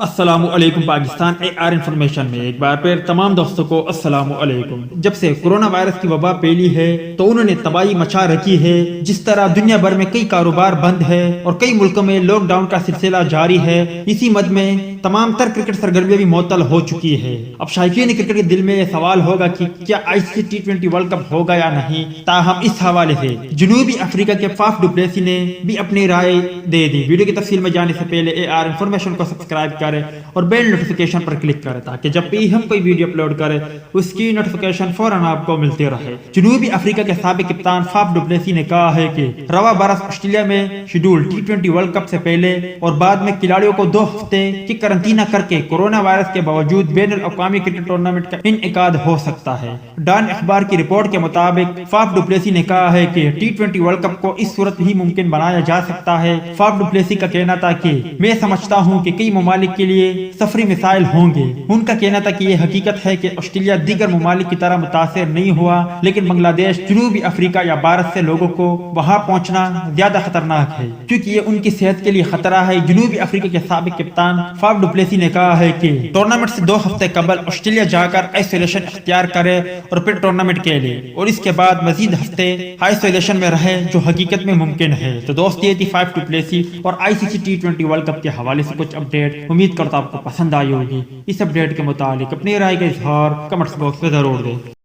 السلام علیکم پاکستان اے are information میں ایک بار پھر تمام دوستوں کو السلام علیکم۔ جب سے کرونا وائرس کی وبا پھیلی ہے تو انہوں نے تباہی مچا رکھی ہے۔ جس طرح دنیا بھر میں کئی کاروبار بند ہے اور کئی ملکوں میں لاک ڈاؤن کا سلسلہ جاری ہے، اسی مد میں تمام تر کرکٹ سرگرمیاں بھی معطل ہو چکی ہے۔ اب شائقین کرکٹ کے دل میں یہ سوال ہوگا کہ کیا ICC T20 ورلڈ کپ ہوگا یا نہیں۔ تاہم اس حوالے سے جنوبی افریقہ کے فاف ڈو پلیسی نے بھی اپنی رائے دے دی۔ ویڈیو کی تفصیل میں جانے سے پہلے اے آر انفارمیشن کو سبسکرائب کریں اور بیل نوٹیفیکیشن پر کلک کریں تاکہ جب بھی ہم کوئی ویڈیو اپلوڈ کریں اس کی نوٹیفیکیشن فوراً آپ کو ملتے رہے۔ جنوبی افریقہ کے سابق کپتان فاف ڈو پلیسی نے کہا ہے کہ رواں برس آسٹریلیا میں شیڈول T20 ورلڈ کپ سے پہلے اور بعد میں کھلاڑیوں کو 2 ہفتے کی قرنطینہ کر کے کورونا وائرس کے باوجود بین الاقوامی کرکٹ ٹورنامنٹ کا انعقاد ہو سکتا ہے۔ ڈان اخبار کی رپورٹ کے مطابق فاف ڈو پلیسی نے کہا ہے کہ T20 ورلڈ کپ کو اس صورت ہی ممکن بنایا جا سکتا ہے۔ فاف ڈو پلیسی کا کہنا تھا کہ میں سمجھتا ہوں کہ کئی ممالک کے لیے سفری مسائل ہوں گے۔ ان کا کہنا تھا کہ یہ حقیقت ہے کہ آسٹریلیا دیگر ممالک کی طرح متاثر نہیں ہوا، لیکن بنگلہ دیش، جنوبی افریقہ یا بھارت سے لوگوں کو وہاں پہنچنا زیادہ خطرناک ہے کیونکہ یہ ان کی صحت کے لیے خطرہ ہے۔ جنوبی افریقہ کے سابق کپتان فاف ڈو پلیسی نے کہا ہے کہ ٹورنامنٹ سے 2 ہفتے قبل آسٹریلیا جا کر آئسولیشن اختیار کرے اور پھر ٹورنامنٹ کھیلے اور اس کے بعد مزید ہفتے آئسولیشن میں رہے، جو حقیقت میں ممکن ہے۔ تو دوست یہ تھی فاف ڈو پلیسی اور ICC T20 ورلڈ کپ کے حوالے سے کچھ اپڈیٹ۔ امید کرتا ہوں آپ کو پسند آئی ہوگی۔ اس اپڈیٹ کے متعلق اپنی رائے کا اظہار کمنٹس باکس میں ضرور دیں۔